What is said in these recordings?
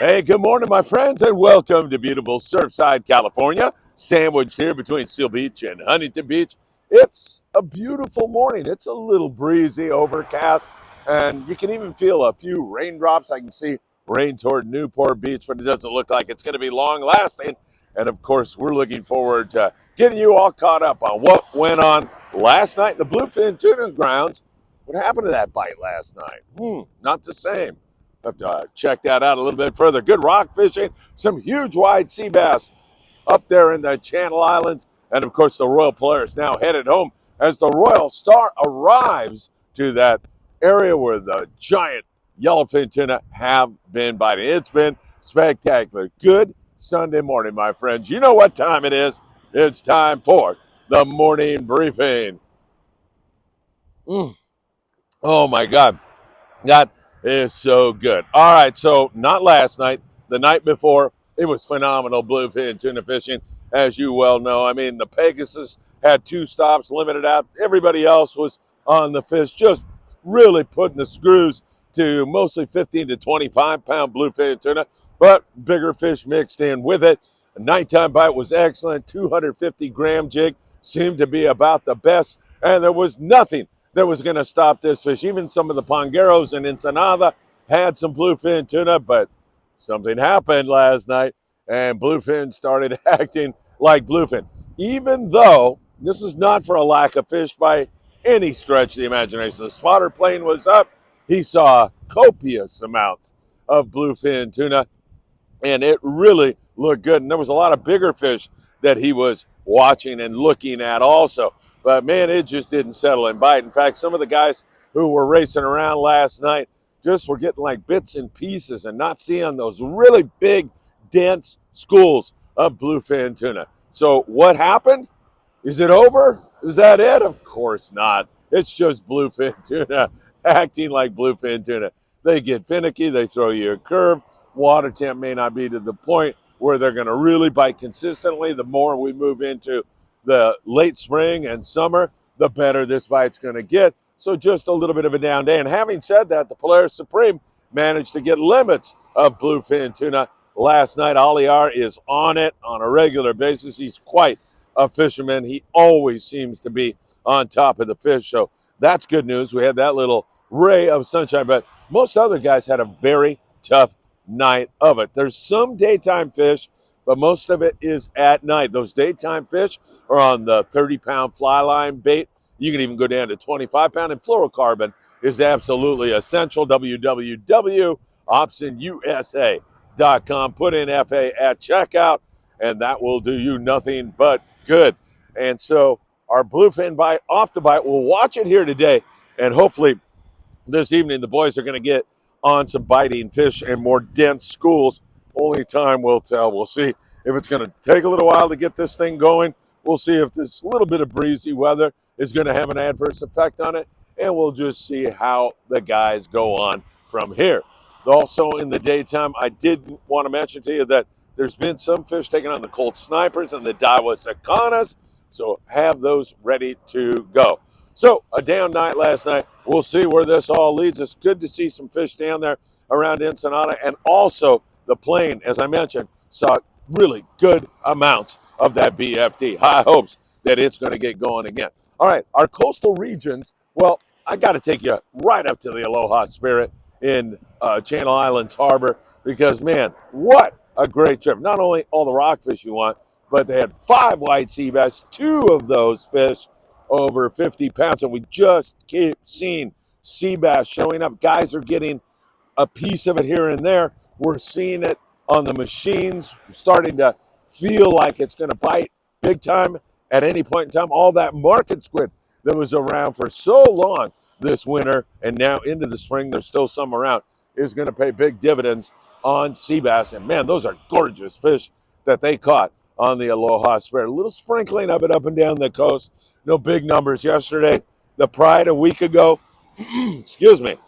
Hey, good morning, my friends, and welcome to beautiful Surfside, California, sandwiched here between Seal Beach and Huntington Beach. It's a beautiful morning. It's a little breezy, overcast, and you can even feel a few raindrops. I can see rain toward Newport Beach, but it doesn't look like it's going to be long lasting. And of course, we're looking forward to getting you all caught up on what went on last night in the Bluefin Tuna Grounds. What happened to that bite last night? Not the same. Have to check that out a little bit further. Good rock fishing, some huge wide sea bass up there in the Channel Islands. And of course, the Royal Polaris now headed home as the Royal Star arrives to that area where the giant yellowfin tuna have been biting. It's been spectacular. Good Sunday morning, my friends. You know what time it is. It's time for the morning briefing. Oh my God. That is so good. All right, so not last night, the night before, it was phenomenal bluefin tuna fishing, as you well know. I mean, the Pegasus had 2 stops, limited out. Everybody else was on the fish, just really putting the screws to mostly 15 to 25-pound bluefin tuna, but bigger fish mixed in with it. A nighttime bite was excellent. 250-gram jig seemed to be about the best, and there was nothing that was going to stop this fish. Even some of the pongueros in Ensenada had some bluefin tuna, but something happened last night, and bluefin started acting like bluefin. Even though this is not for a lack of fish by any stretch of the imagination. The spotter plane was up. He saw copious amounts of bluefin tuna, and it really looked good. And there was a lot of bigger fish that he was watching and looking at also. But man, it just didn't settle and bite. In fact, some of the guys who were racing around last night just were getting like bits and pieces and not seeing those really big, dense schools of bluefin tuna. So what happened? Is it over? Is that it? Of course not. It's just bluefin tuna acting like bluefin tuna. They get finicky. They throw you a curve. Water temp may not be to the point where they're going to really bite consistently. The more we move into the late spring and summer, the better this bite's going to get. So just a little bit of a down day. And having said that, the Polaris Supreme managed to get limits of bluefin tuna last night. Aliar is on it on a regular basis. He's quite a fisherman. He always seems to be on top of the fish. So that's good news. We had that little ray of sunshine, but most other guys had a very tough night of it. There's some daytime fish, but most of it is at night. Those daytime fish are on the 30-pound fly line bait. You can even go down to 25-pound, and fluorocarbon is absolutely essential. www.optionusa.com. Put in FA at checkout, and that will do you nothing but good. And so our bluefin bite off the bite, we'll watch it here today, and hopefully this evening the boys are going to get on some biting fish and more dense schools. Only time will tell. We'll see if it's going to take a little while to get this thing going. We'll see if this little bit of breezy weather is going to have an adverse effect on it, and we'll just see how the guys go on from here. Also in the daytime, I did want to mention to you that there's been some fish taken on the Colt Snipers and the Daiwa Secanas, so have those ready to go. So a down night last night. We'll see where this all leads us. Good to see some fish down there around Ensenada, and also the plane, as I mentioned, saw really good amounts of that BFT. High hopes that it's going to get going again. All right, our coastal regions, well, I got to take you right up to the Aloha Spirit in Channel Islands Harbor because, man, what a great trip. Not only all the rockfish you want, but they had 5 white sea bass, 2 of those fish over 50 pounds, and we just keep seeing sea bass showing up. Guys are getting a piece of it here and there. We're seeing it on the machines, starting to feel like it's going to bite big time at any point in time. All that market squid that was around for so long this winter and now into the spring, there's still some around, is going to pay big dividends on sea bass. And man, those are gorgeous fish that they caught on the Aloha Spirit. A little sprinkling of it up and down the coast. No big numbers yesterday. The Pride a week ago, excuse me,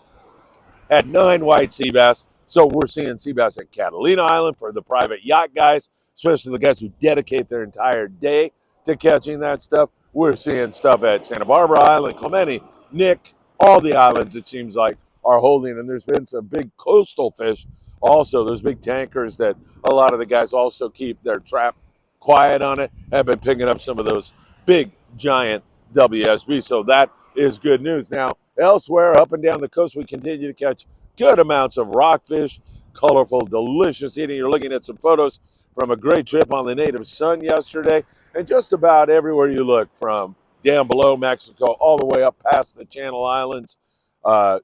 had 9 white sea bass. So we're seeing sea bass at Catalina Island for the private yacht guys, especially the guys who dedicate their entire day to catching that stuff. We're seeing stuff at Santa Barbara Island, Clemente, Nick, all the islands it seems like are holding. And there's been some big coastal fish Also, those big tankers that a lot of the guys also keep their trap quiet on it have been picking up some of those big, giant WSB. So that is good news. Now, elsewhere, up and down the coast, we continue to catch good amounts of rockfish, colorful, delicious eating. You're looking at some photos from a great trip on the native sun yesterday. And just about everywhere you look, from down below Mexico all the way up past the Channel Islands,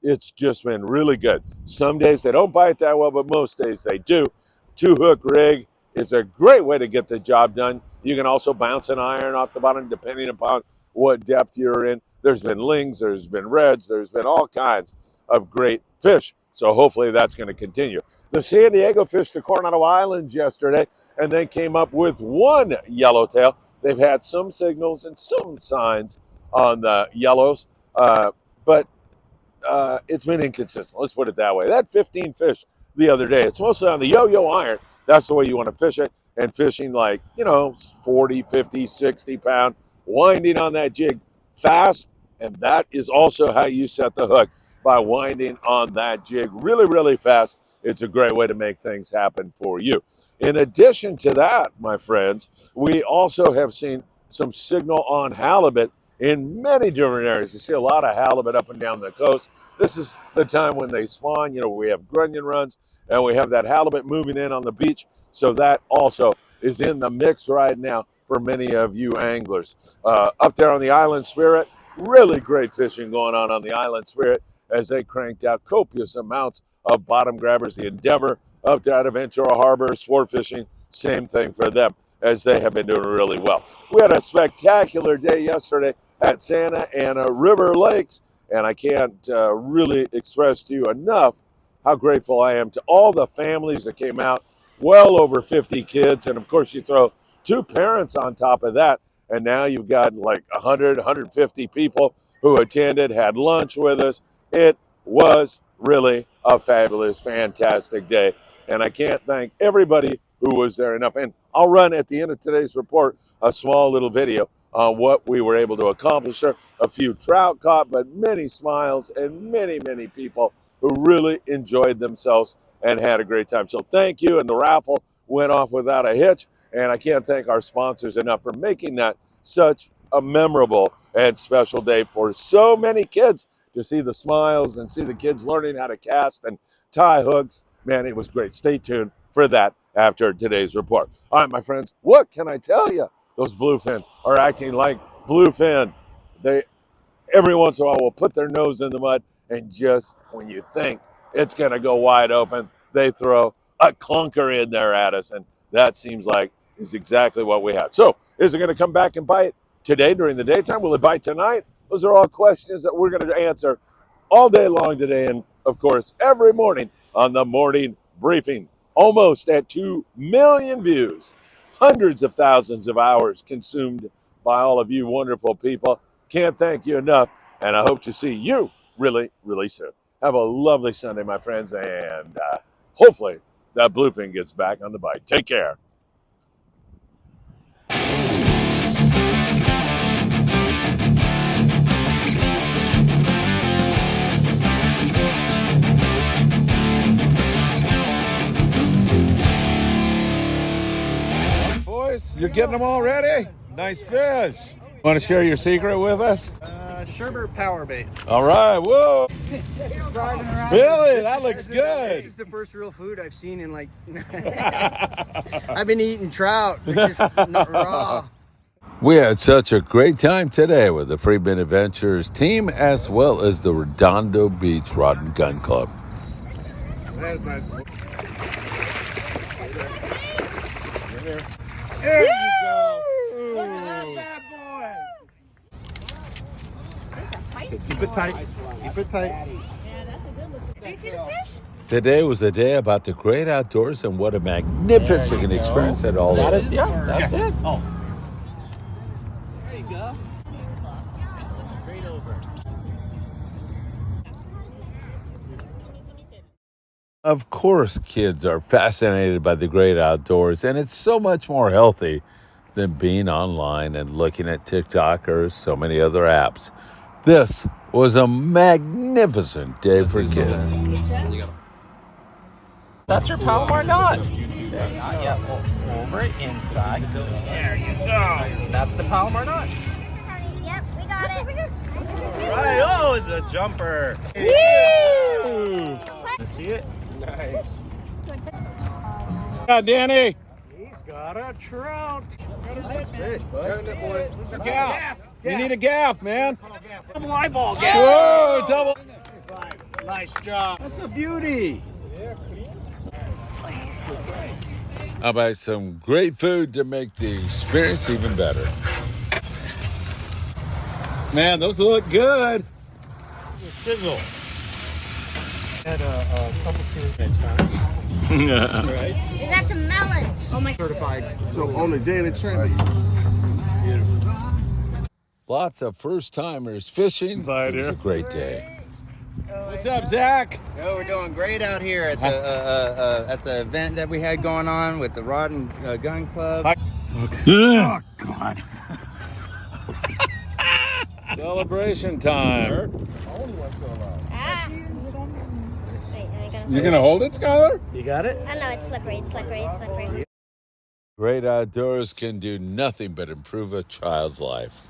it's just been really good. Some days they don't bite that well, but most days they do. Two hook rig is a great way to get the job done. You can also bounce an iron off the bottom depending upon what depth you're in. There's been lings, there's been reds, there's been all kinds of great fish. So hopefully that's going to continue. The San Diego fished the Coronado Islands yesterday, and they came up with one yellowtail. They've had some signals and some signs on the yellows, but it's been inconsistent. Let's put it that way. That 15 fish the other day, it's mostly on the yo-yo iron. That's the way you want to fish it. And fishing like, 40, 50, 60 pound, winding on that jig fast. And that is also how you set the hook, by winding on that jig really, really fast. It's a great way to make things happen for you. In addition to that, my friends, we also have seen some signal on halibut in many different areas. You see a lot of halibut up and down the coast. This is the time when they spawn. We have grunion runs, and we have that halibut moving in on the beach. So that also is in the mix right now for many of you anglers. Up there on the Island Spirit, really great fishing going on the Island Spirit as they cranked out copious amounts of bottom grabbers. The Endeavor up there out of Ventura Harbor, sport fishing, same thing for them, as they have been doing really well. We had a spectacular day yesterday at Santa Ana River Lakes, and I can't really express to you enough how grateful I am to all the families that came out, well over 50 kids, and of course you throw two parents on top of that, and now you've got like 100, 150 people who attended, had lunch with us. It was really a fabulous, fantastic day, and I can't thank everybody who was there enough. And I'll run at the end of today's report a small little video on what we were able to accomplish there. A few trout caught, but many smiles and many, many people who really enjoyed themselves and had a great time. So thank you, and the raffle went off without a hitch, and I can't thank our sponsors enough for making that such a memorable and special day for so many kids. To see the smiles and see the kids learning how to cast and tie hooks, man, it was great. Stay tuned for that after today's report. All right, my friends, what can I tell you? Those bluefin are acting like bluefin. They, every once in a while, will put their nose in the mud, and just when you think it's going to go wide open, they throw a clunker in there at us, and that seems like is exactly what we had. So, is it going to come back and bite today during the daytime? Will it bite tonight? Those are all questions that we're going to answer all day long today, and of course, every morning on the morning briefing. Almost at 2 million views, hundreds of thousands of hours consumed by all of you wonderful people. Can't thank you enough, and I hope to see you really, really soon. Have a lovely Sunday, my friends, and hopefully that bluefin gets back on the bite. Take care. You're getting them already? Nice fish. Want to share your secret with us? Sherbert power bait. All right, whoa. Billy, that looks good. This is the first real food I've seen in like, I've been eating trout, which is not raw. We had such a great time today with the Friedman Adventures team, as well as the Redondo Beach Rod and Gun Club. That is nice. There you go. Look at that bad boy. Keep it tight. Keep it tight. Yeah, that's a good looking. Do you see the fish? Today was a day about the great outdoors, and what a magnificent experience it all is. That's it. Oh. There you go. Straight over. Of course, kids are fascinated by the great outdoors, and it's so much more healthy than being online and looking at TikTok or so many other apps. This was a magnificent day for kids. That's your Palomar knot. Yeah, over it inside. There you go. That's the Palomar knot. Yep, we got it. Right, oh, it's a jumper. Woo! See it? Nice. Yeah, Danny. He's got a trout. Nice fish, bud. Gaff. You need a gaff, man. Double eyeball gaff. Whoa, double. Nice job. That's a beauty. How about some great food to make the experience even better? Man, those look good. Sizzle. Had a couple series. Right? We got some melons. Oh my. Certified. So on the day of the trip, Lots of first-timers fishing. It was a great day. What's up, Zach? Oh, we're doing great out here at the event that we had going on with the Rod and Gun Club. Oh, God. Celebration time. Ah. Wait, I gotta. You gonna hold it, Skylar? You got it? Oh no, it's slippery. It's slippery. It's slippery. Great outdoors can do nothing but improve a child's life.